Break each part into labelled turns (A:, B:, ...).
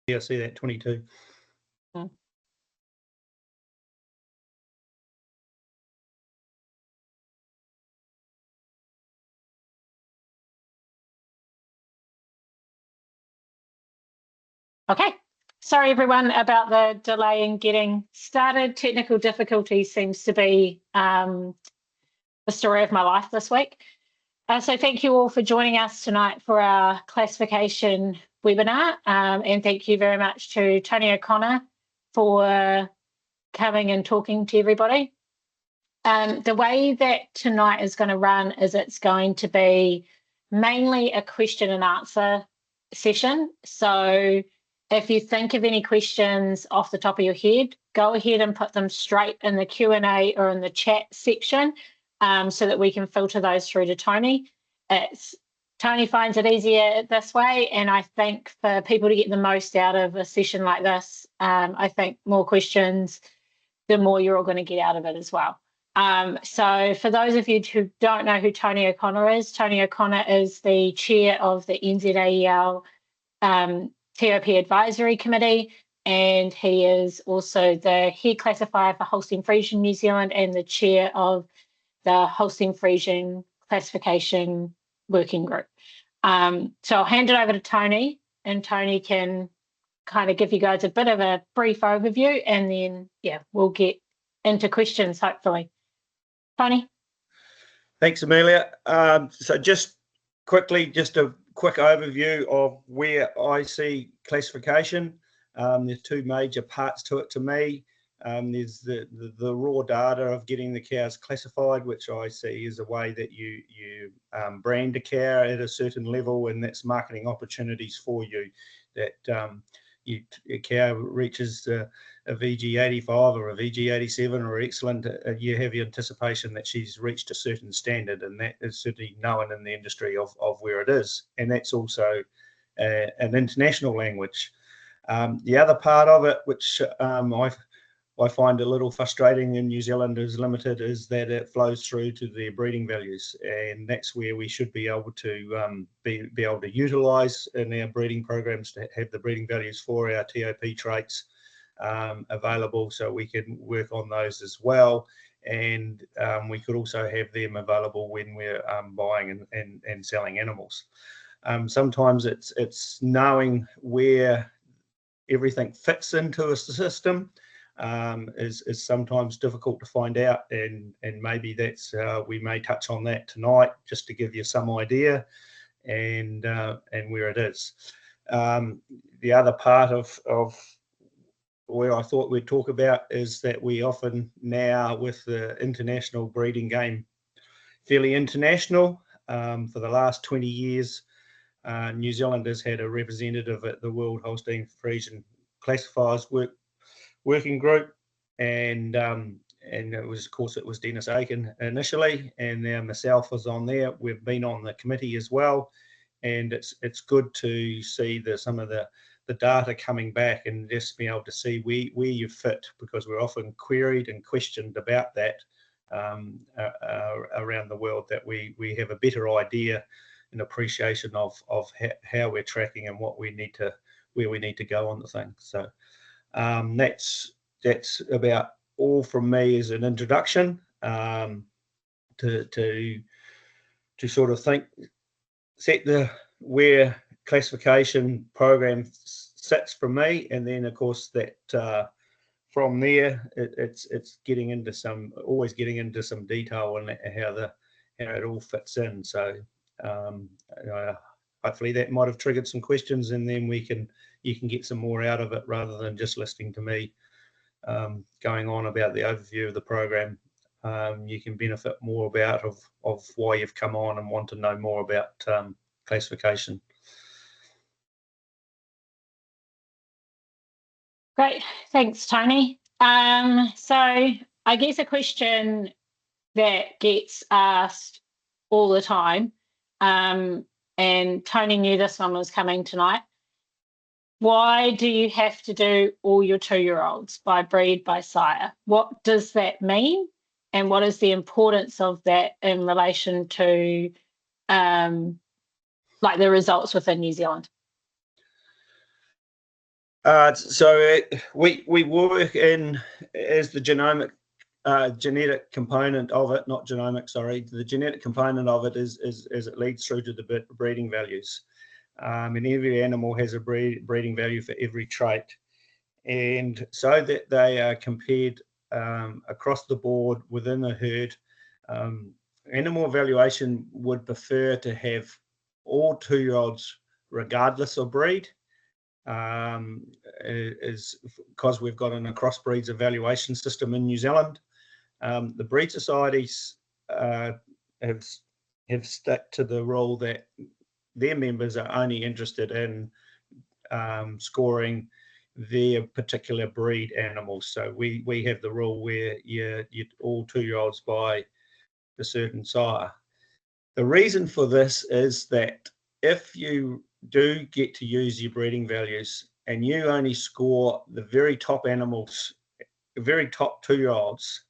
A: I see that 22.
B: Okay, sorry everyone about the delay in getting started. Technical difficulty seems to be the story of my life this week. So thank you all for joining us tonight for our classification webinar, and thank you very much to Tony O'Connor for coming and talking to everybody. The way that tonight is going to run is it's going to be mainly a question and answer session. So if you think of any questions off the top of your head, go ahead and put them straight in the Q&A or in the chat section, so that we can filter those through to Tony. Tony finds it easier this way, and I think for people to get the most out of a session like this, I think more questions, the more you're all going to get out of it as well. So for those of you who don't know who Tony O'Connor is the chair of the NZAEL TOP Advisory Committee, and he is also the head classifier for Holstein Friesian New Zealand and the chair of the Holstein Friesian Classification Working Group. So I'll hand it over to Tony, and Tony can kind of give you guys a bit of a brief overview, and then, yeah, we'll get into questions, hopefully. Tony?
A: Thanks, Amelia. So just quickly, just a quick overview of where I see classification. There's two major parts to it to me. There's the raw data of getting the cows classified, which I see is a way that you brand a cow at a certain level, and that's marketing opportunities for you. That a cow reaches a VG85 or a VG87 or excellent, you have your anticipation that she's reached a certain standard, and that is certainly known in the industry of where it is. And that's also an international language. The other part of it, which I find a little frustrating in New Zealand is limited, is that it flows through to their breeding values, and that's where we should be able to be able to utilise in our breeding programs to have the breeding values for our TOP traits available, so we can work on those as well. And we could also have them available when we're buying and selling animals. Sometimes it's knowing where everything fits into a system. Is sometimes difficult to find out, and maybe that's we may touch on that tonight just to give you some idea and where it is. The other part of where I thought we'd talk about is that we often now, with the international breeding game fairly international, for the last 20 years, New Zealand has had a representative at the World Holstein Friesian Classifiers Working Group, and it was, of course, it was Dennis Aiken initially, and now myself was on there. We've been on the committee as well, and it's good to see some of the data coming back and just be able to see where you fit, because we're often queried and questioned about that around the world, that we have a better idea and appreciation of how we're tracking and where we need to go on the thing. So that's about all from me as an introduction, to sort of set where classification program sits for me, and then of course that from there it's getting into always getting into some detail on how it all fits in. So hopefully that might have triggered some questions, and then you can get some more out of it rather than just listening to me going on about the overview of the program. You can benefit more of why you've come on and want to know more about classification.
B: Great, thanks, Tony. So I guess a question that gets asked all the time, and Tony knew this one was coming tonight: why do you have to do all your 2-year-olds by breed by sire? What does that mean, and what is the importance of that in relation to like the results within New Zealand?
A: We work in as the genetic component of it, not genomic, sorry. The genetic component of it is as it leads through to the breeding values. And every animal has a breeding value for every trait. And so that they are compared across the board within a herd. Animal evaluation would prefer to have all 2-year-olds regardless of breed, is because we've got an crossbreeds evaluation system in New Zealand. The breed societies have stuck to the rule that their members are only interested in scoring their particular breed animals. So we have the rule where you all 2-year-olds by a certain sire. The reason for this is that if you do get to use your breeding values and you only score the very top animals, the very top 2-year-olds,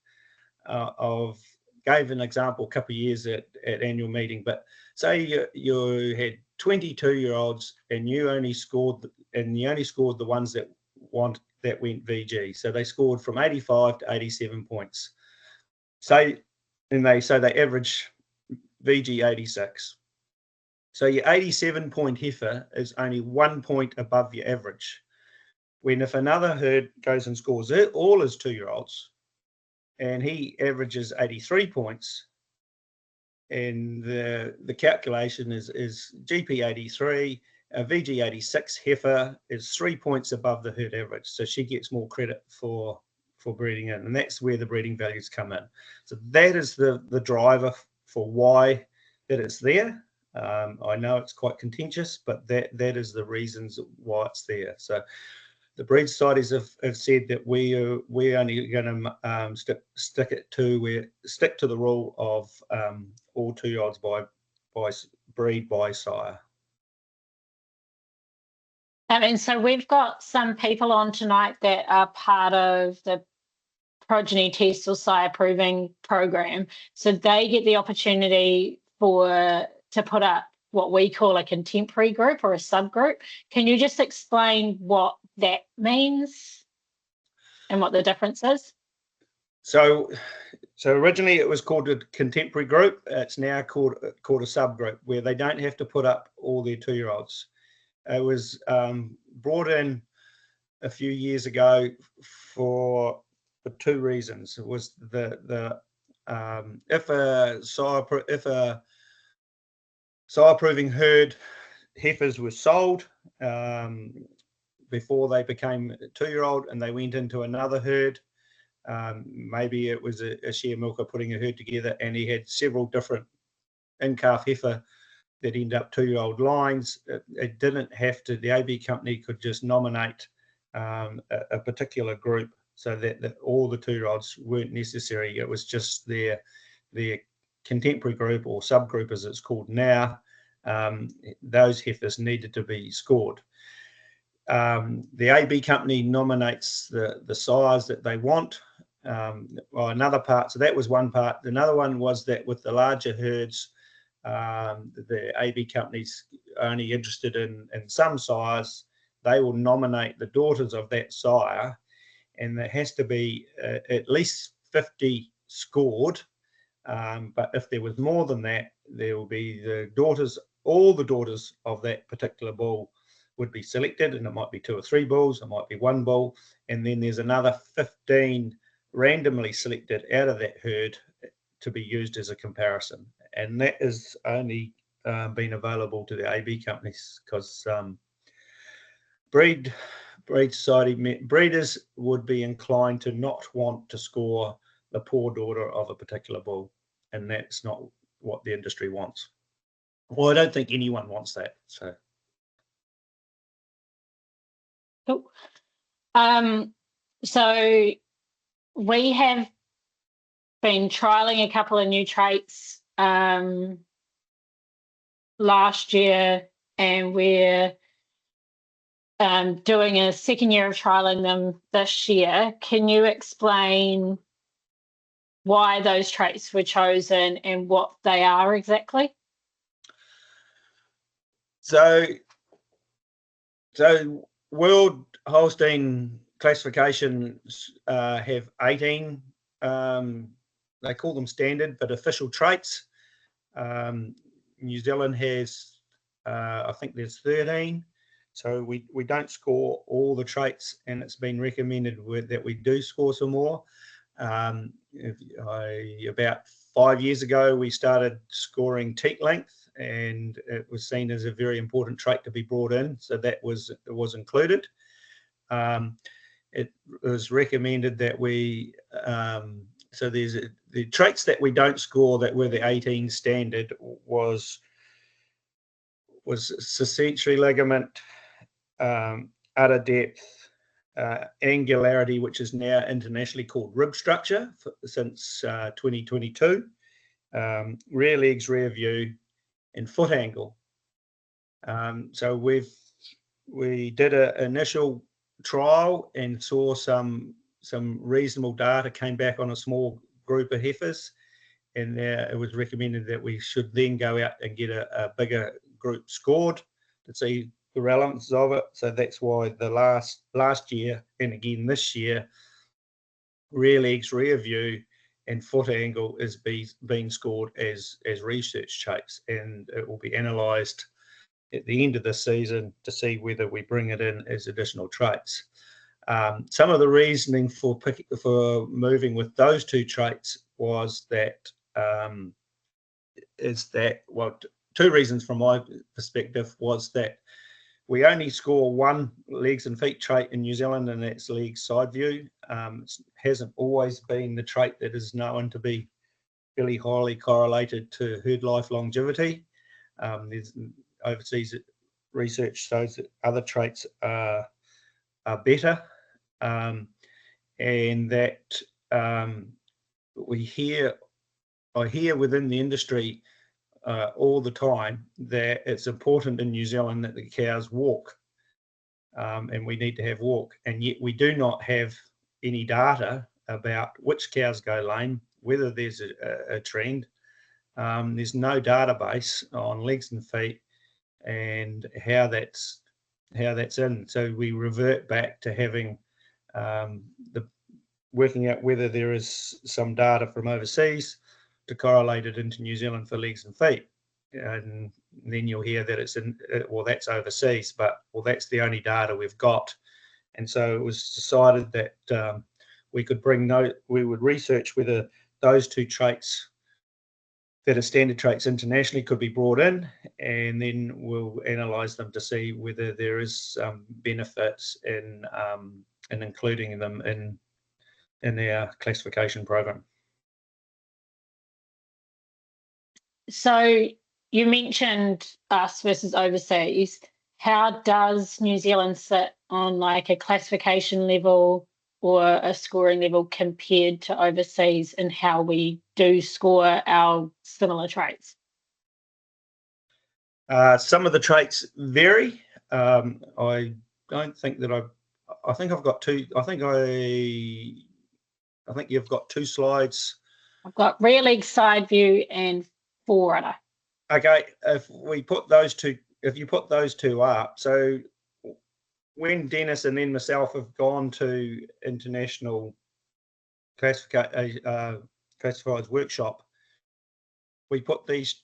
A: gave an example a couple of years at annual meeting, but say you had 20 2-year-olds and you only scored the ones that went VG. So they scored from 85 to 87 points. They average VG 86. So your 87-point heifer is only 1 point above your average. When if another herd goes and scores all his 2-year-olds and he averages 83 points, and the calculation is GP 83, a VG 86 heifer is 3 points above the herd average. So she gets more credit for breeding in, and that's where the breeding values come in. So that is the driver for why that it's there. I know it's quite contentious, but that is the reasons why it's there. So the breed societies have said that we're only going to stick to the rule of all 2-year-olds by breed by sire.
B: And so we've got some people on tonight that are part of the progeny test or sire proving program. So they get the opportunity to put up what we call a contemporary group or a subgroup. Can you just explain what that means and what the difference is?
A: So originally it was called a contemporary group. It's now called a subgroup, where they don't have to put up all their 2-year-olds. It was brought in a few years ago for 2 reasons. It was if a sire proving herd heifers were sold before they became 2-year-old and they went into another herd, maybe it was a share milker putting a herd together and he had several different in-calf heifer that end up 2-year-old lines. It didn't have to, the AB company could just nominate a particular group, so that all the 2-year-olds weren't necessary. It was just their contemporary group or subgroup as it's called now. Those heifers needed to be scored. The AB company nominates the sires that they want. Another part, so that was one part. Another one was that with the larger herds, the AB companies are only interested in some sires. They will nominate the daughters of that sire, and there has to be at least 50 scored. But if there was more than that, there will be all the daughters of that particular bull would be selected, and it might be 2 or 3 bulls, it might be 1 bull, and then there's another 15 randomly selected out of that herd to be used as a comparison. And that is only been available to the AB companies because breed society breeders would be inclined to not want to score the poor daughter of a particular bull, and that's not what the industry wants. Well, I don't think anyone wants that. So
B: cool. So we have been trialing a couple of new traits last year, and we're doing a second year of trialing them this year. Can you explain why those traits were chosen and what they are exactly?
A: So world Holstein classifications have 18, they call them standard, but official traits. New Zealand has, I think there's 13. So we don't score all the traits, and it's been recommended that we do score some more. About 5 years ago, we started scoring teat length, and it was seen as a very important trait to be brought in. So it was included. It was recommended that we, so there's the traits that we don't score that were the 18 standard was suscensory ligament, udder depth, angularity, which is now internationally called rib structure since 2022, rear legs, rear view, and foot angle. So we did an initial trial and saw some reasonable data came back on a small group of heifers, and it was recommended that we should then go out and get a bigger group scored to see the relevance of it. So that's why the last year and again this year, rear legs, rear view, and foot angle is being scored as research traits, and it will be analysed at the end of the season to see whether we bring it in as additional traits. Some of the reasoning for moving with those two traits was that two reasons from my perspective was that we only score one legs and feet trait in New Zealand, and that's leg side view. It hasn't always been the trait that is known to be really highly correlated to herd life longevity. There's overseas research shows that other traits are better, and that I hear within the industry all the time that it's important in New Zealand that the cows walk, and we need to have walk, and yet we do not have any data about which cows go lame, whether there's a trend. There's no database on legs and feet and how that's in. So we revert back to having working out whether there is some data from overseas to correlate it into New Zealand for legs and feet, and then you'll hear that it's that's overseas, but that's the only data we've got. And so it was decided that we would research whether those two traits that are standard traits internationally could be brought in, and then we'll analyse them to see whether there is benefits in including them in our classification program.
B: So you mentioned us versus overseas. How does New Zealand sit on like a classification level or a scoring level compared to overseas, and how we do score our similar traits?
A: Some of the traits vary. I don't think that I think I've got two. I think you've got two slides.
B: I've got rear leg side view and forerunner.
A: Okay, if you put those two up, so when Dennis and then myself have gone to international classifiers workshop, we put these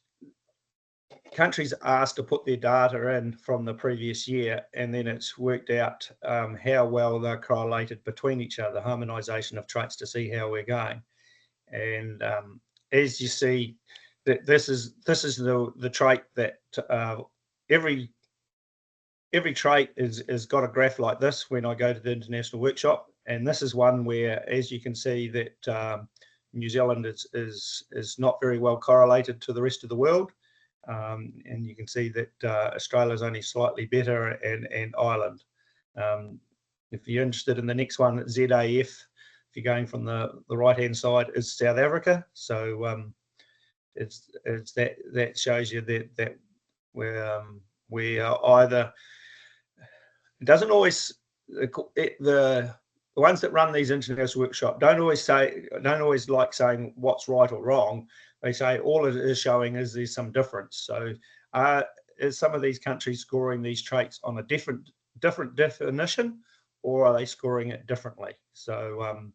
A: countries asked to put their data in from the previous year, and then it's worked out how well they're correlated between each other, harmonisation of traits to see how we're going. And as you see, that this is the trait that every trait is got a graph like this when I go to the international workshop, and this is one where, as you can see, that New Zealand is not very well correlated to the rest of the world, and you can see that Australia is only slightly better, and Ireland. If you're interested in the next one, ZAF, if you're going from the right hand side, is South Africa. So it's that shows you that we are either, it doesn't always, the ones that run these international workshops don't always like saying what's right or wrong. They say all it is showing is there's some difference. So is some of these countries scoring these traits on a different definition, or are they scoring it differently? So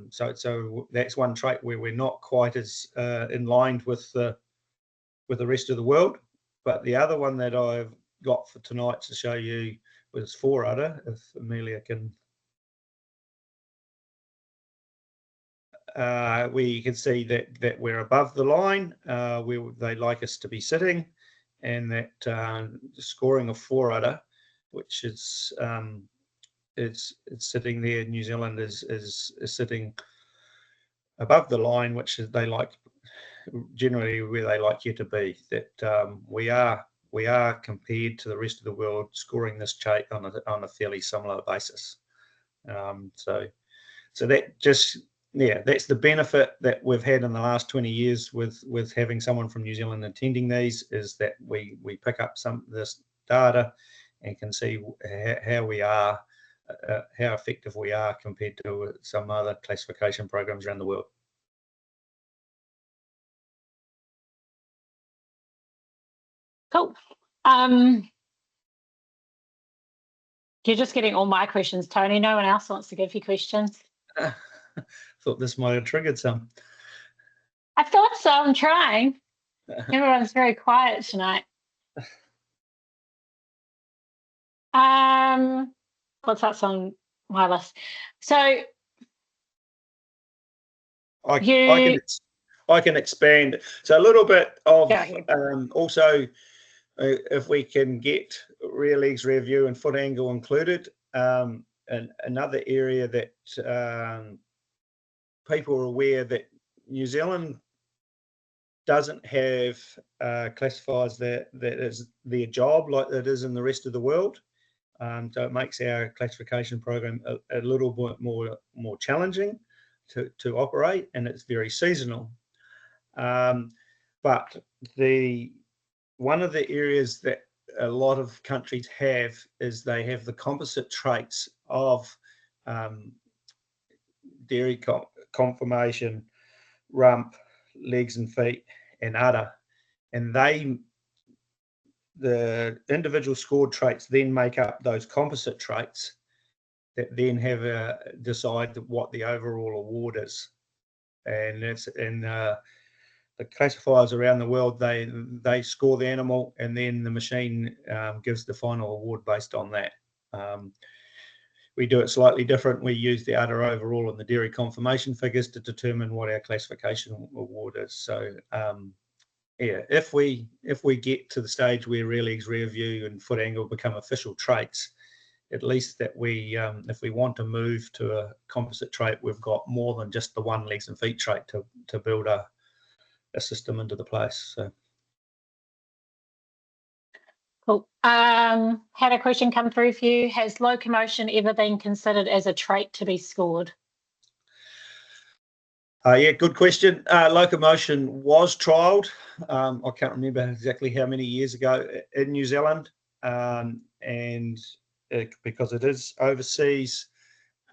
A: so that's one trait where we're not quite as in line with the rest of the world. But the other one that I've got for tonight to show you was 4 udder, if Amelia can. We can see that we're above the line where they like us to be sitting, and that scoring of 4 udder, which is sitting there. New Zealand is sitting above the line, which is they like generally where they like you to be. That we are compared to the rest of the world scoring this trait on a fairly similar basis. So that just, yeah, that's the benefit that we've had in the last 20 years with having someone from New Zealand attending these, is that we pick up some of this data and can see how we are, how effective we are compared to some other classification programs around the world.
B: Cool. You're just getting all my questions, Tony. No one else wants to give you questions.
A: Thought this might have triggered some.
B: I thought so. I'm trying. Everyone's very quiet tonight. What's that on my list? So
A: I can expand. So a little bit of also, if we can get rear legs, rear view, and foot angle included. And another area that people are aware that New Zealand doesn't have classifiers that is their job like it is in the rest of the world. So it makes our classification program a little bit more challenging to operate, and it's very seasonal. But one of the areas that a lot of countries have is they have the composite traits of dairy conformation, rump, legs and feet, and udder, and the individual scored traits then make up those composite traits that then have decide what the overall award is. And the classifiers around the world, they score the animal, and then the machine gives the final award based on that. We do it slightly different. We use the udder overall and the dairy conformation figures to determine what our classification award is. So yeah, if we get to the stage where rear legs, rear view, and foot angle become official traits, at least that we, if we want to move to a composite trait, we've got more than just the one legs and feet trait to build a system into the place. So.
B: Cool. Had a question come through for you. Has locomotion ever been considered as a trait to be scored?
A: Yeah, good question. Locomotion was trialled. I can't remember exactly how many years ago in New Zealand, because it is overseas.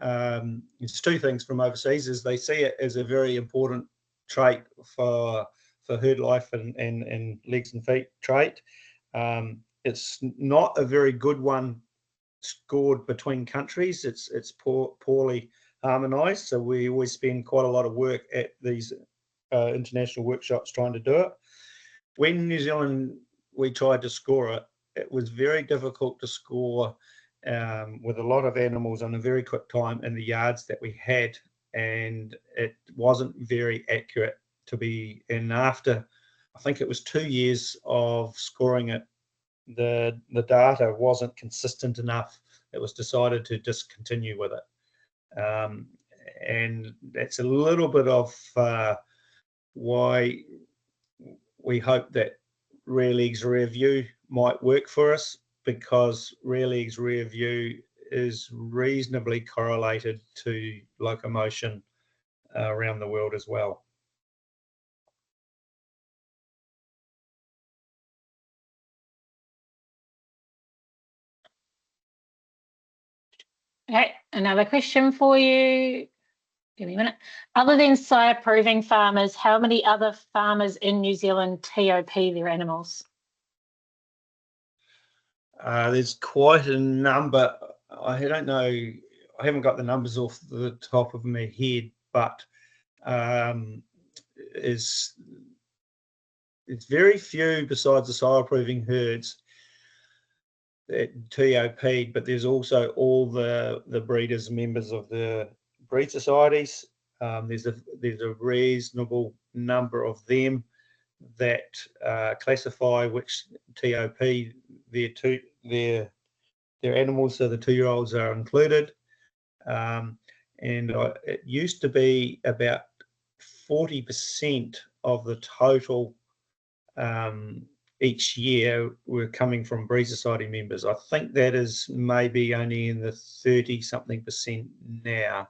A: It's two things from overseas: is they see it as a very important trait for herd life and legs and feet trait. It's not a very good one scored between countries. It's poorly harmonised. So we always spend quite a lot of work at these international workshops trying to do it. When New Zealand, we tried to score it, it was very difficult to score with a lot of animals on a very quick time in the yards that we had, and it wasn't very accurate to be. And after, I think it was 2 years of scoring it, the data wasn't consistent enough. It was decided to discontinue with it. And that's a little bit of why we hope that rear legs, rear view might work for us, because rear legs, rear view is reasonably correlated to locomotion around the world as well.
B: Okay, another question for you. Give me a minute. Other than sire proving farmers, how many other farmers in New Zealand TOP their animals?
A: There's quite a number. I don't know, I haven't got the numbers off the top of my head, but it's very few besides the sire proving herds that TOP, but there's also all the breeders, members of the breed societies. There's a reasonable number of them that classify which TOP their animals, so the 2-year-olds are included. And it used to be about 40% of the total each year were coming from breed society members. I think that is maybe only in the 30-something% now.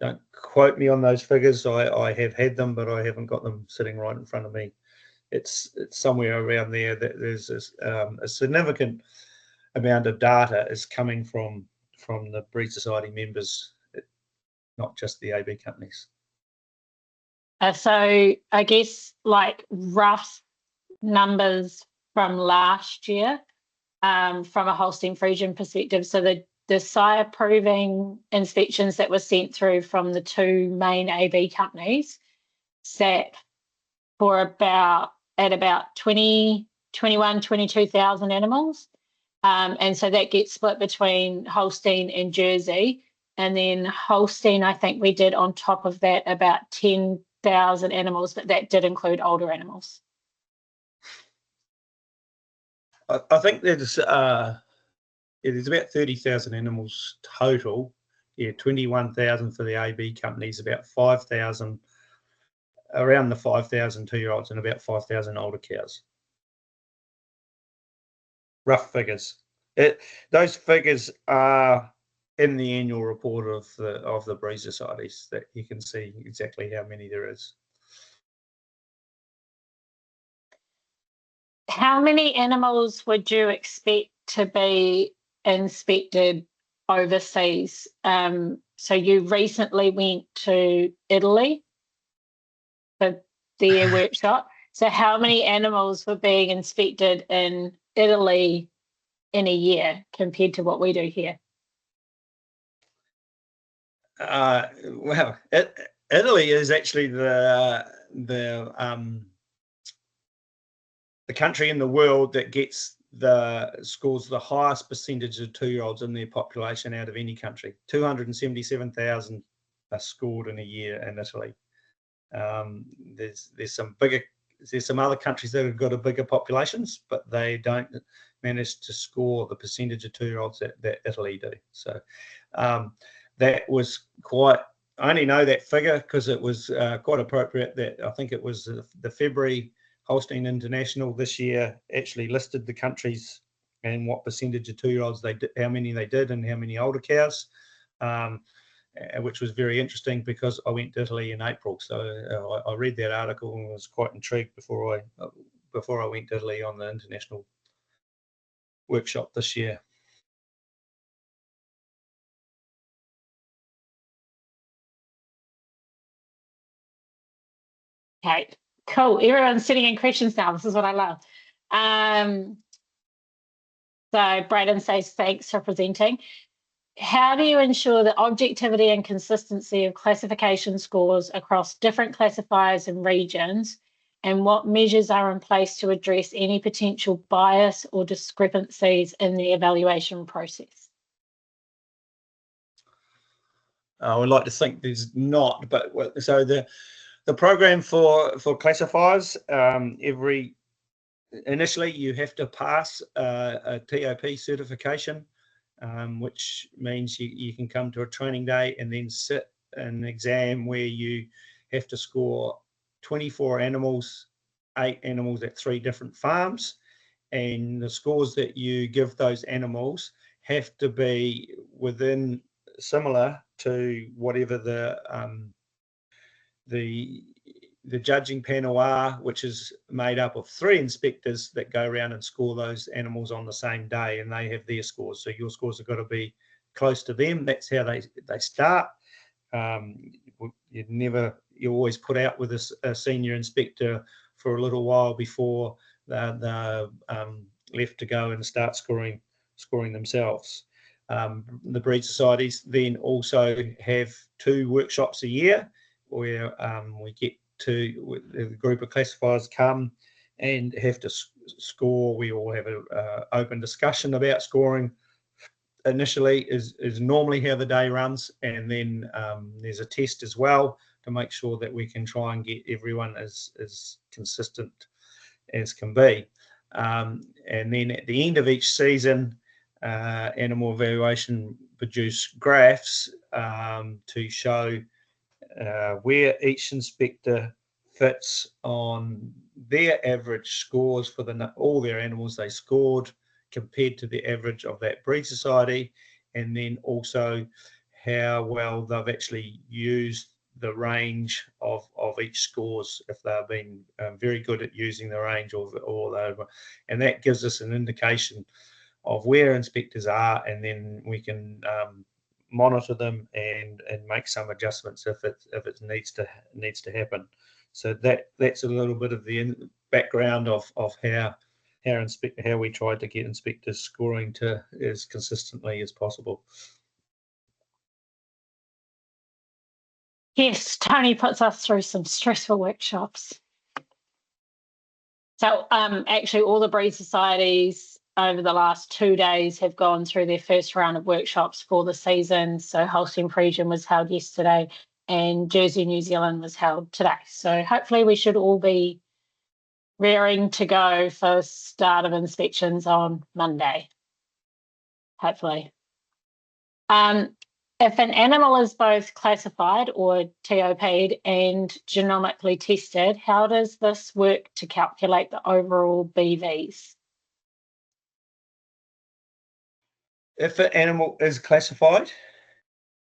A: Don't quote me on those figures. I have had them, but I haven't got them sitting right in front of me. It's somewhere around there that there's a significant amount of data is coming from the breed society members, not just the AB companies.
B: So I guess like rough numbers from last year, from a Holstein Friesian perspective. So the sire proving inspections that were sent through from the two main AB companies sat for about 22,000 animals. And so that gets split between Holstein and Jersey. And then Holstein, I think we did on top of that about 10,000 animals, but that did include older animals.
A: I think there's about 30,000 animals total. Yeah, 21,000 for the AB companies, about 5,000, around the 5,000 2-year-olds and about 5,000 older cows. Rough figures. Those figures are in the annual report of the breed societies, that you can see exactly how many there is.
B: How many animals would you expect to be inspected overseas? So you recently went to Italy for their workshop. So how many animals were being inspected in Italy in a year compared to what we do here?
A: Well, Italy is actually the country in the world that scores the highest percentage of 2-year-olds in their population out of any country. 277,000 are scored in a year in Italy. There's some other countries that have got a bigger populations, but they don't manage to score the percentage of 2-year-olds that Italy do. So that was quite, I only know that figure because it was quite appropriate that I think it was the February Holstein International this year actually listed the countries and what percentage of 2-year-olds they did, how many they did, and how many older cows, which was very interesting because I went to Italy in April. So I read that article and was quite intrigued before I went to Italy on the international workshop this year.
B: Okay, cool. Everyone's sitting in questions now. This is what I love. So Braden says, thanks for presenting. How do you ensure the objectivity and consistency of classification scores across different classifiers and regions? And what measures are in place to address any potential bias or discrepancies in the evaluation process?
A: I would like to think there's not, but so the program for classifiers, initially you have to pass a TOP certification, which means you can come to a training day and then sit an exam where you have to score 24 animals, 8 animals at 3 different farms, and the scores that you give those animals have to be within similar to whatever the judging panel are, which is made up of 3 inspectors that go around and score those animals on the same day, and they have their scores. So your scores have got to be close to them. That's how they start. You always put out with a senior inspector for a little while before they're left to go and start scoring scoring themselves. The breed societies then also have 2 workshops a year where we get to, the group of classifiers come and have to score. We all have an open discussion about scoring. Initially is normally how the day runs, and then there's a test as well to make sure that we can try and get everyone as consistent as can be. And then at the end of each season, animal evaluation produce graphs to show where each inspector fits on their average scores for all their animals they scored compared to the average of that breed society, and then also how well they've actually used the range of each scores, if they've been very good at using the range and that gives us an indication of where inspectors are, and then we can monitor them and make some adjustments if it needs to happen. So that's a little bit of the background of how we tried to get inspectors scoring to as consistently as possible.
B: Yes, Tony puts us through some stressful workshops. So actually all the breed societies over the last 2 days have gone through their first round of workshops for the season. So Holstein Friesian was held yesterday and Jersey New Zealand was held today. So hopefully we should all be raring to go for start of inspections on Monday, hopefully. If an animal is both classified or TOP'd and genomically tested, how does this work to calculate the overall BVs?
A: If an animal is classified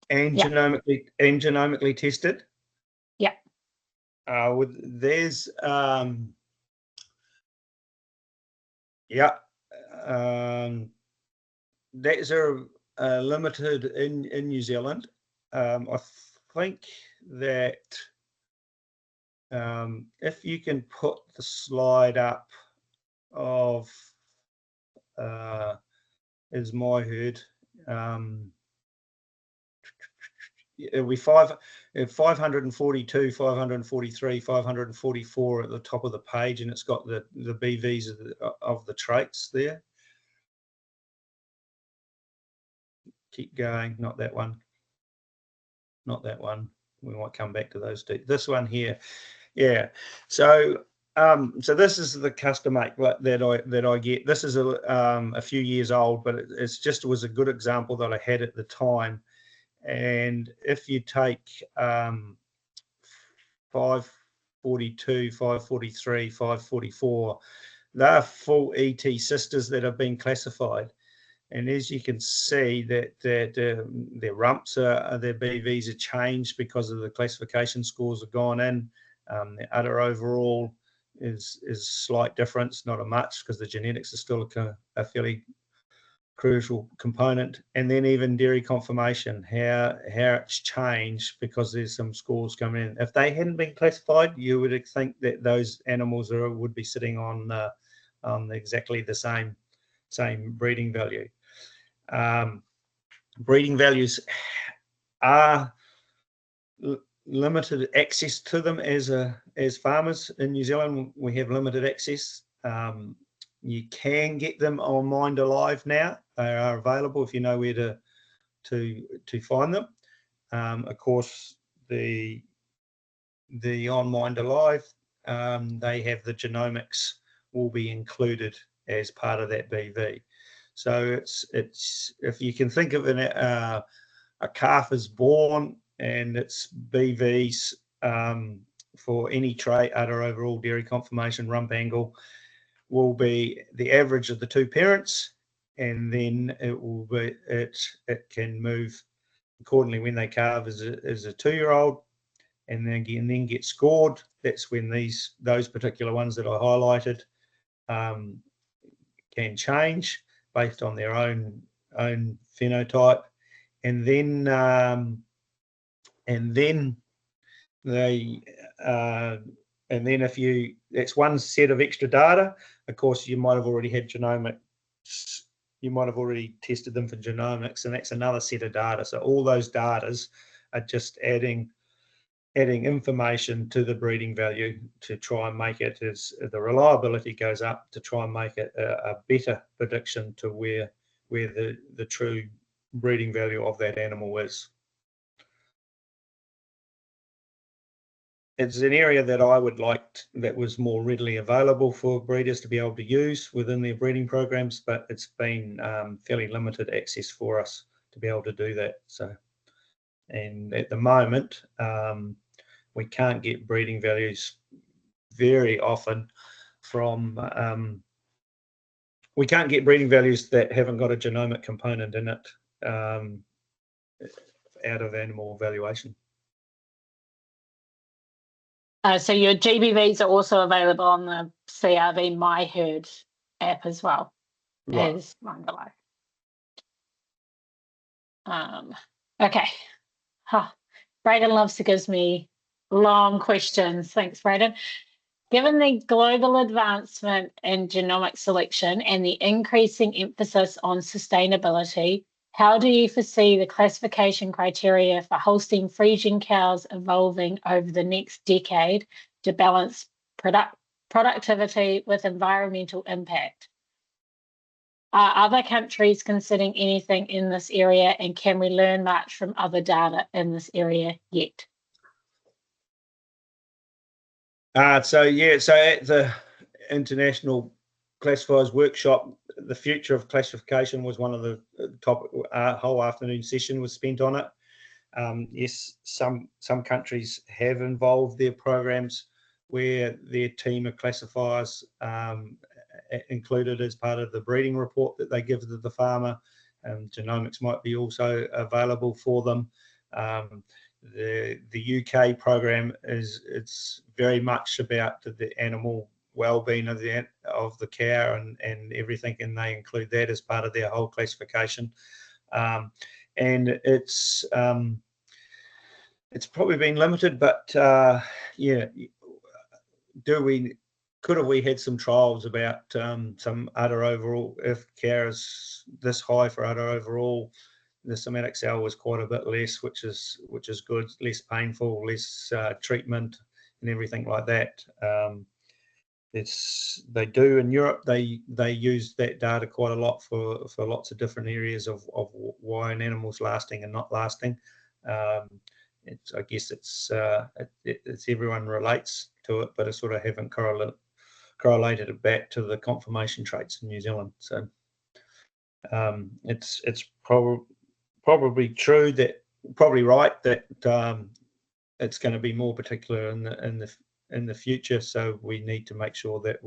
A: and genomically tested,
B: yeah,
A: there's that's limited in New Zealand. I think that if you can put the slide up of is my herd, it'll be 542, 543, 544 at the top of the page, and it's got the BVs of the traits there. Keep going, not that one. Not that one. We might come back to those two. This one here, yeah. So this is the custom make that I get. This is a few years old, but it was a good example that I had at the time. And if you take 542, 543, 544, they're full ET sisters that have been classified. And as you can see, that their rumps their BVs are changed because of the classification scores have gone in. The udder overall is slight difference, not a much, because the genetics is still a fairly crucial component. And then even dairy conformation, how it's changed because there's some scores coming in. If they hadn't been classified, you would think that those animals would be sitting on exactly the same breeding value. Breeding values are limited access to them as farmers in New Zealand. We have limited access. You can get them on Mind Alive now. They are available if you know where to find them. Of course, the on Mind Alive, they have the genomics will be included as part of that BV. So it's if you can think of a calf is born and its BVs for any trait, udder overall, dairy conformation, rump angle, will be the average of the two parents, and then it can move accordingly when they calve as a 2-year-old, and then get scored. That's when those particular ones that I highlighted can change based on their own phenotype, and then if that's one set of extra data. Of course, you might have already had genomics. you might have already tested them for genomics, and that's another set of data. So all those datas are just adding information to the breeding value to try and make it, as the reliability goes up, to try and make it a better prediction to where the true breeding value of that animal is. It's an area that I would like that was more readily available for breeders to be able to use within their breeding programs, but it's been fairly limited access for us to be able to do that. So, and at the moment, we can't get breeding values very often from, we can't get breeding values that haven't got a genomic component in it out of animal evaluation.
B: So your GBVs are also available on the CRV MyHerd app as well,
A: Right.
B: as one below. Okay. Huh. Braden loves to give me long questions. Thanks, Braden. Given the global advancement in genomic selection and the increasing emphasis on sustainability, how do you foresee the classification criteria for Holstein Friesian cows evolving over the next decade to balance productivity with environmental impact? Are other countries considering anything in this area, and can we learn much from other data in this area yet?
A: So at the International Classifiers Workshop, the future of classification was one of the top. Whole afternoon session was spent on it. Yes, some countries have involved their programs where their team of classifiers included as part of the breeding report that they give to the farmer. Genomics might be also available for them. The UK program it's very much about the animal well-being of the cow and everything, and they include that as part of their whole classification. And it's probably been limited, but yeah, could have we had some trials about some udder overall, if cow is this high for udder overall, the somatic cell was quite a bit less, which is good, less painful, less treatment and everything like that. They do in Europe, they use that data quite a lot for lots of different areas of why an animal's lasting and not lasting. I guess it's everyone relates to it, but I sort of haven't correlated it back to the conformation traits in New Zealand. So it's probably true that right that it's going to be more particular in the future. So we need to make sure that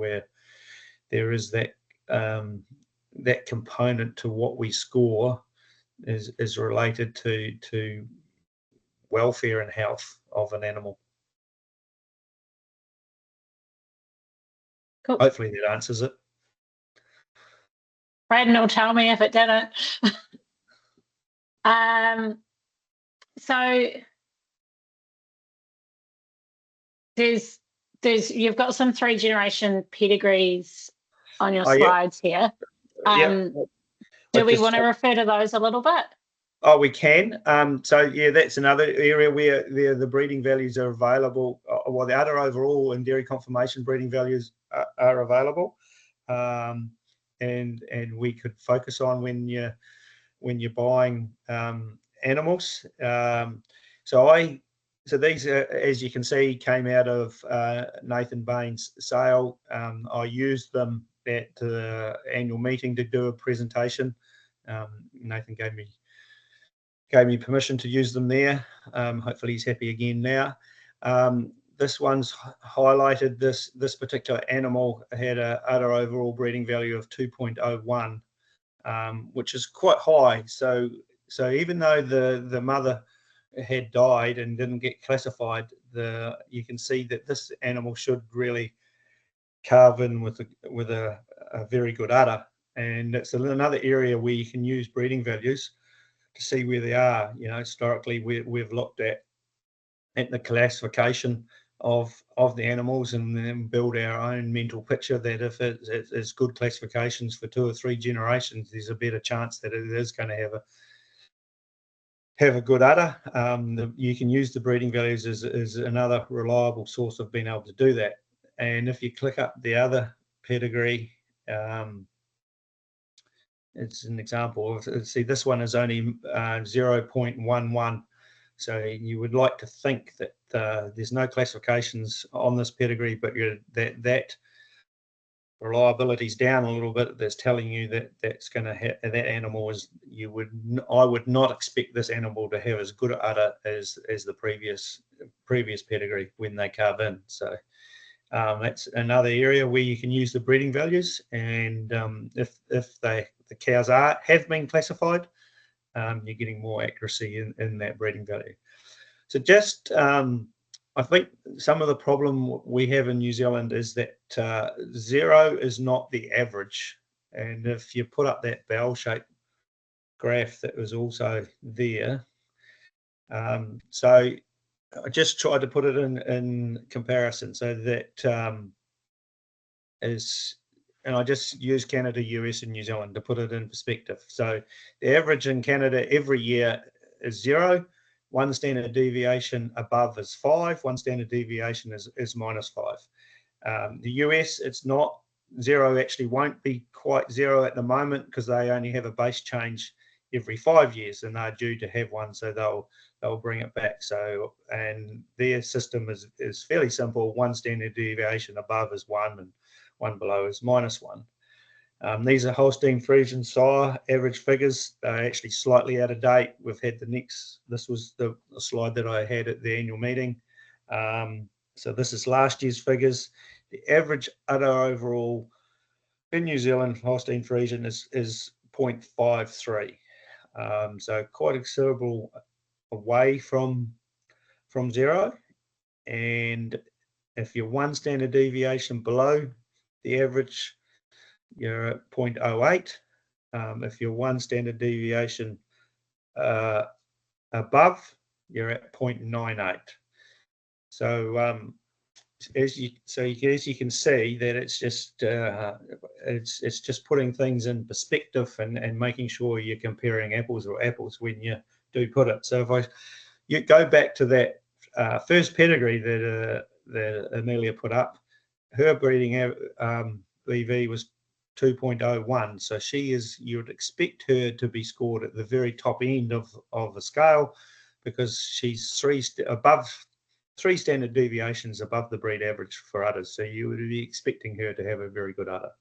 A: there is that that component to what we score is related to welfare and health of an animal.
B: Cool.
A: Hopefully that answers it.
B: Braden will tell me if it didn't. So you've got some 3-generation pedigrees on your slides here. Do we want to refer to those a little bit?
A: Oh, we can. So yeah, that's another area where the breeding values are available. Well, the udder overall and dairy conformation breeding values are available, and we could focus on when you're buying animals. So these, as you can see, came out of Nathan Bain's sale. I used them at the annual meeting to do a presentation. Nathan gave me permission to use them there. Hopefully he's happy again now. This one's highlighted this particular animal had a udder overall breeding value of 2.01, which is quite high. So even though the mother had died and didn't get classified, you can see that this animal should really carve in with a very good udder, and it's another area where you can use breeding values to see where they are. Historically we've looked at the classification of the animals, and then build our own mental picture that if it's good classifications for 2 or 3 generations, there's a better chance that it is going to have a good udder. You can use the breeding values as another reliable source of being able to do that. And if you click up the other pedigree, it's an example of, see, this one is only 0.11. So you would like to think that there's no classifications on this pedigree, but that reliability is down a little bit. That's telling you that that's going to have, that animal is, I would not expect this animal to have as good an udder as the previous pedigree when they carve in. So that's another area where you can use the breeding values, and if the cows have been classified, you're getting more accuracy in that breeding value. So just I think some of the problem we have in New Zealand is that 0 is not the average. And if you put up that bell-shaped graph that was also there, so I just tried to put it in comparison, so that and I just use Canada, US, and New Zealand to put it in perspective. So the average in Canada every year is 0. 1 standard deviation above is 5. 1 standard deviation is -5. The US, it's not 0. Actually won't be quite 0 at the moment, because they only have a base change every 5 years, and they're due to have one, so they'll bring it back. So, and their system is fairly simple. 1 standard deviation above is 1, and 1 below is -1. These are Holstein Friesian sire average figures. They're actually slightly out of date. We've had this was the slide that I had at the annual meeting. So this is last year's figures. The average udder overall in New Zealand Holstein Friesian is 0.53. So quite considerable away from 0. And if you're 1 standard deviation below the average, you're at 0.08. If you're 1 standard deviation above, you're at 0.98. So as you can see, that it's just putting things in perspective and making sure you're comparing apples or apples when you do put it. So if you go back to that first pedigree that Amelia put up, her breeding BV was 2.01. So you would expect her to be scored at the very top end of the scale, because she's 3 standard deviations above the breed average for udders. So you would be expecting her to have a very good udder.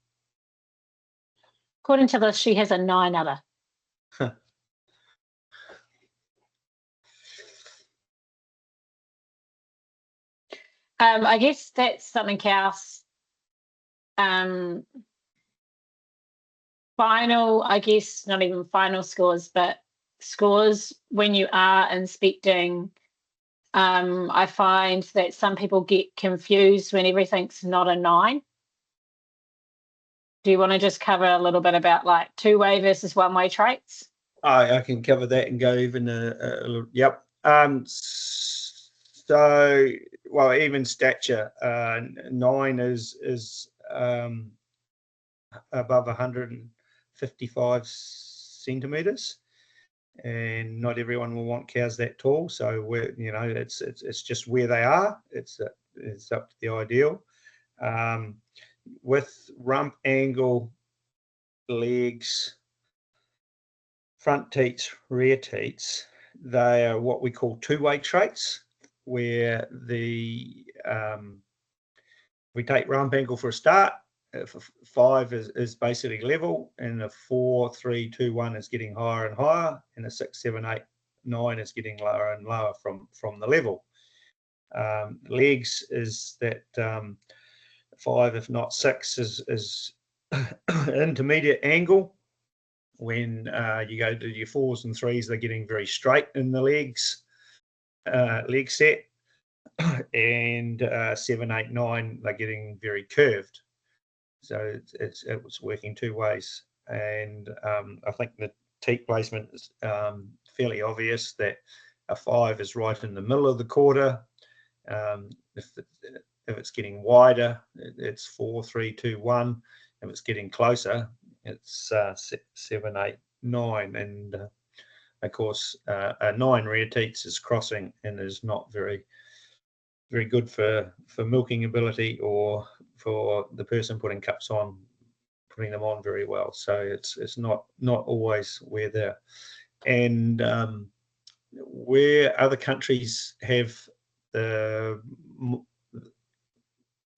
B: According to this, she has a 9 udder. I guess that's something else. Final, I guess not even final scores, but scores when you are inspecting. I find that some people get confused when everything's not a 9. Do you want to just cover a little bit about like 2-way versus 1-way traits?
A: I can cover that and go even a little. Yep. So, well, even stature, 9 is above 155 centimeters, and not everyone will want cows that tall. So it's just where they are. It's up to the ideal. With rump angle, legs, front teats, rear teats, they are what we call 2-way traits, where we take rump angle for a start. If 5 is basically level, and a 4, 3, 2, 1 is getting higher and higher, and a 6, 7, 8, 9 is getting lower and lower from the level. Legs is that 5, if not 6, is intermediate angle. When you go to your 4s and 3s, they're getting very straight in the legs, leg set, and 7, 8, 9, they're getting very curved. So it's working 2 ways. And I think the teat placement is fairly obvious, that a 5 is right in the middle of the quarter, If it's getting wider, it's 4, 3, 2, 1. If it's getting closer, it's 7, 8, 9. And of course, a 9 rear teats is crossing and is not very good for milking ability, or for the person putting cups on, putting them on very well. So it's not always where they're, and where other countries have the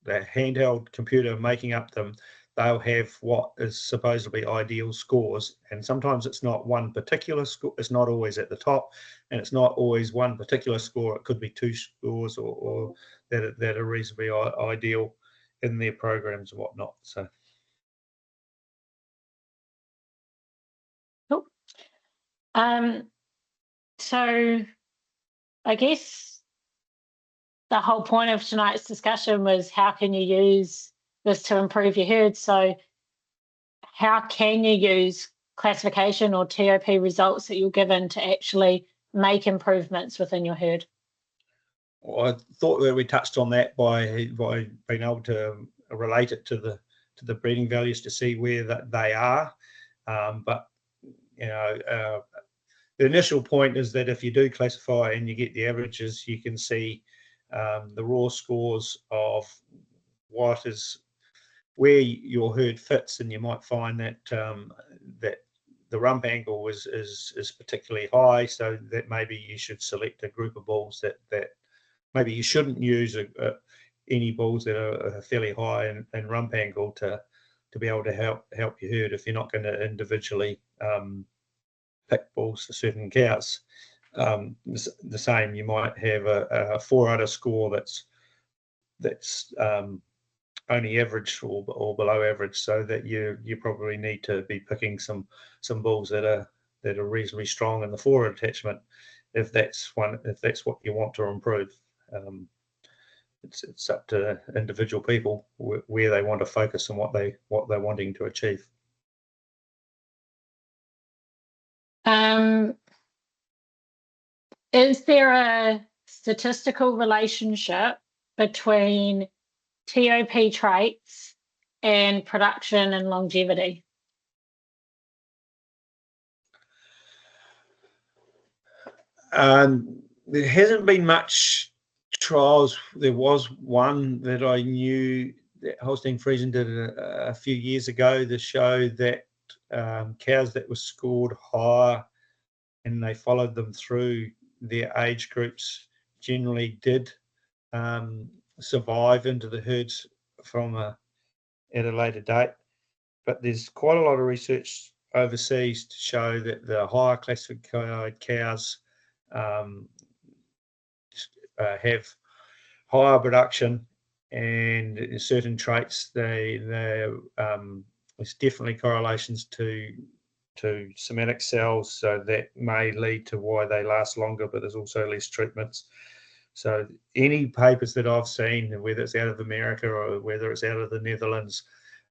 A: handheld computer making up them, they'll have what is supposedly ideal scores, and sometimes it's not one particular score, it's not always at the top, and it's not always one particular score, it could be 2 scores or that are reasonably ideal in their programs and whatnot. So
B: cool. So I guess the whole point of tonight's discussion was how can you use this to improve your herd. So how can you use classification or TOP results that you're given to actually make improvements within your herd?
A: Well, I thought that we touched on that by being able to relate it to the breeding values to see where that they are. But you know, the initial point is that if you do classify and you get the averages, you can see the raw scores of what is where your herd fits, and you might find that that the rump angle is particularly high, so that maybe you should select a group of bulls that maybe you shouldn't use any bulls that are fairly high in rump angle to be able to help your herd if you're not going to individually pick bulls for certain cows. The same, you might have a 4 udder score that's only average or below average, so that you probably need to be picking some bulls that are reasonably strong in the 4 attachment if that's what you want to improve. It's up to individual people where they want to focus and what they're wanting to achieve.
B: Is there a statistical relationship between TOP traits and production and longevity?
A: There hasn't been much trials. There was one that I knew that Holstein Friesian did a few years ago to show that cows that were scored higher and they followed them through their age groups generally did survive into the herds at a later date. But there's quite a lot of research overseas to show that the higher classified cows have higher production, and in certain traits there's definitely correlations to somatic cells, so that may lead to why they last longer, but there's also less treatments. So any papers that I've seen, whether it's out of America or whether it's out of the Netherlands,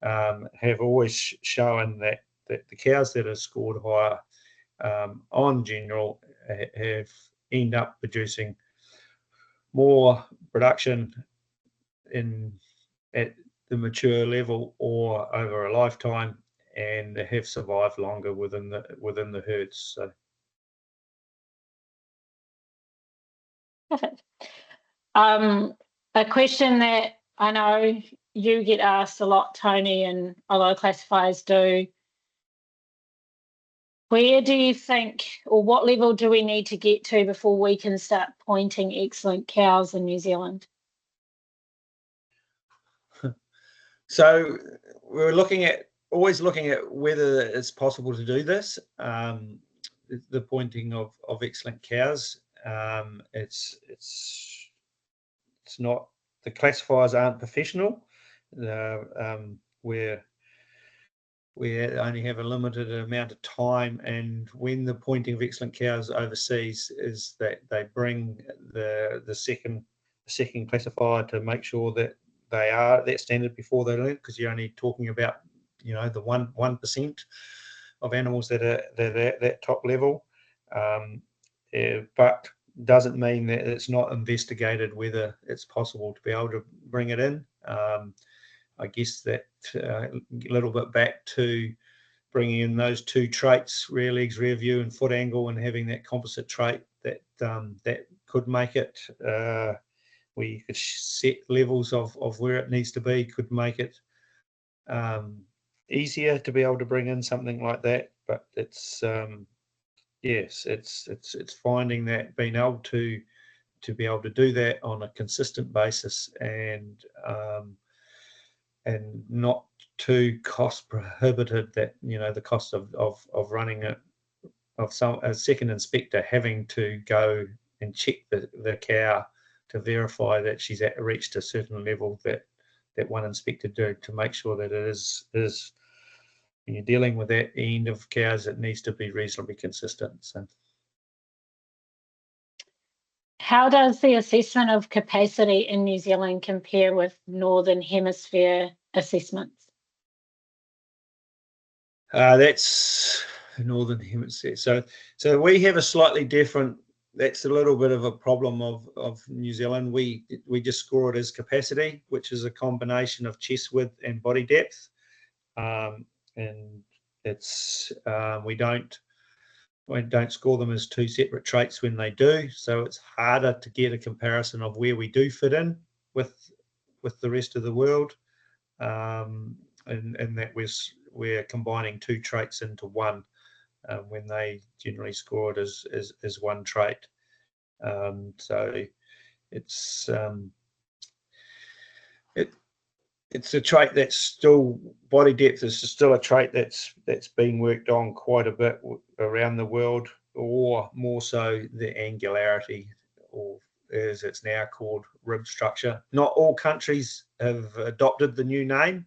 A: have always shown that the cows that are scored higher on general end up producing more production at the mature level or over a lifetime, and have survived longer within the herds. So.
B: Perfect. A question that I know you get asked a lot, Tony, and a lot of classifiers do. Where do you think, or what level do we need to get to before we can start pointing excellent cows in New Zealand?
A: So we're always looking at whether it's possible to do this. The pointing of excellent cows. It's not, the classifiers aren't professional. We only have a limited amount of time, and when the pointing of excellent cows overseas is that they bring the second classifier to make sure that they are at that standard before they learn, because you're only talking about the 1% of animals that are at that top level. But doesn't mean that it's not investigated whether it's possible to be able to bring it in. I guess that a little bit back to bringing in those two traits, rear legs, rear view, and foot angle, and having that composite trait that that could make it, where you could set levels of where it needs to be, could make it easier to be able to bring in something like that. But it's yes, it's finding that, being able to be able to do that on a consistent basis, and not too cost prohibitive, that, you know, the cost of running it, of a second inspector having to go and check the cow to verify that she's reached a certain level, that one inspector did, to make sure that it is when you're dealing with that end of cows, it needs to be reasonably consistent. So
B: how does the assessment of capacity in New Zealand compare with Northern Hemisphere assessments?
A: That's Northern Hemisphere. So we have a slightly different. That's a little bit of a problem of New Zealand. We just score it as capacity, which is a combination of chest width and body depth, and it's we don't score them as two separate traits when they do. So it's harder to get a comparison of where we do fit in with the rest of the world, and that we're combining two traits into one, when they generally score it as one trait. So it's it's a trait that's still, body depth is still a trait that's being worked on quite a bit around the world, or more so the angularity, or as it's now called, rib structure. Not all countries have adopted the new name.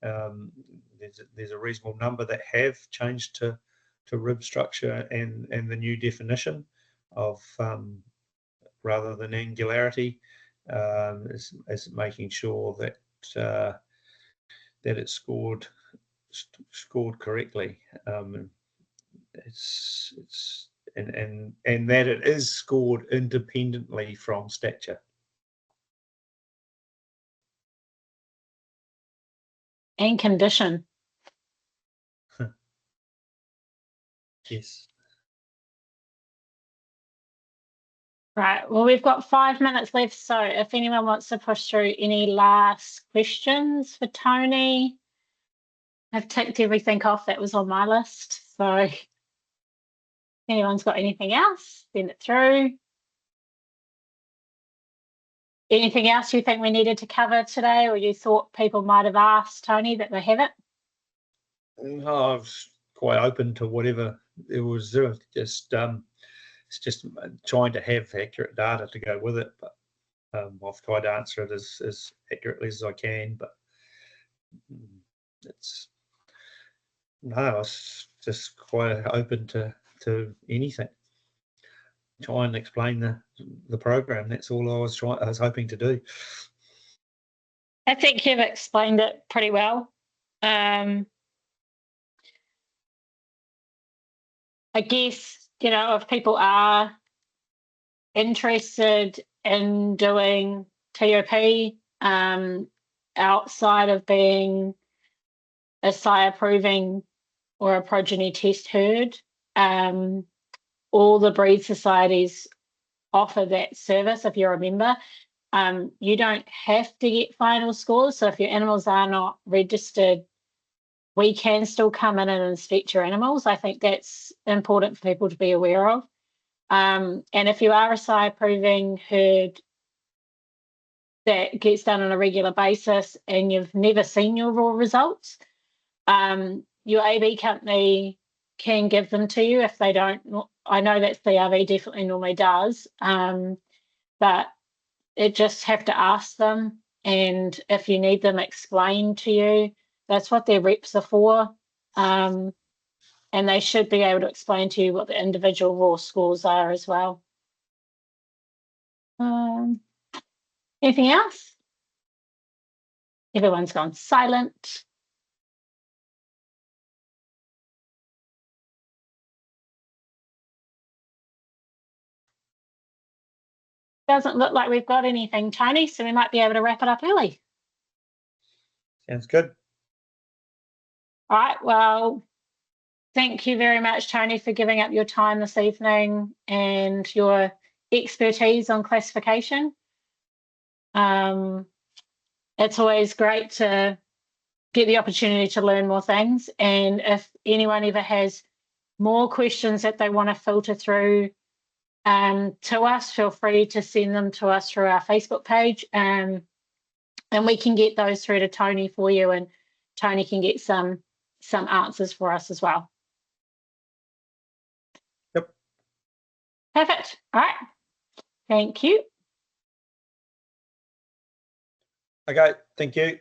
A: There's a reasonable number that have changed to rib structure and the new definition of, rather than angularity, is making sure that that it's scored correctly. It's and that it is scored independently from stature.
B: And condition.
A: Yes.
B: Right, well, we've got 5 minutes left, so if anyone wants to push through any last questions for Tony. I've ticked everything off that was on my list, so if anyone's got anything else, send it through. Anything else you think we needed to cover today, or you thought people might have asked, Tony, that they haven't?
A: No, I was quite open to whatever it was. Just it's just trying to have accurate data to go with it, but I've tried to answer it as accurately as I can. But it's I was just quite open to anything. Try and explain the program. That's all I was hoping to do.
B: I think you've explained it pretty well. I guess, you know, if people are interested in doing TOP, outside of being a sire proving or a progeny test herd, all the breed societies offer that service. If you're a member, you don't have to get final scores. So if your animals are not registered, we can still come in and inspect your animals. I think that's important for people to be aware of. And if you are a sire proving herd that gets done on a regular basis and you've never seen your raw results, your AB company can give them to you if they don't. I know that CRV definitely normally does, but it just have to ask them, and if you need them explained to you, that's what their reps are for, and they should be able to explain to you what the individual raw scores are as well. Anything else? Everyone's gone silent. doesn't look like we've got anything, Tony, so we might be able to wrap it up early.
A: Sounds good.
B: All right, well, thank you very much, Tony, for giving up your time this evening and your expertise on classification. It's always great to get the opportunity to learn more things, and if anyone ever has more questions that they want to filter through to us, feel free to send them to us through our Facebook page, and we can get those through to Tony for you, and Tony can get some answers for us as well.
A: Yep.
B: Perfect. All right. Thank you.
A: Okay, thank you.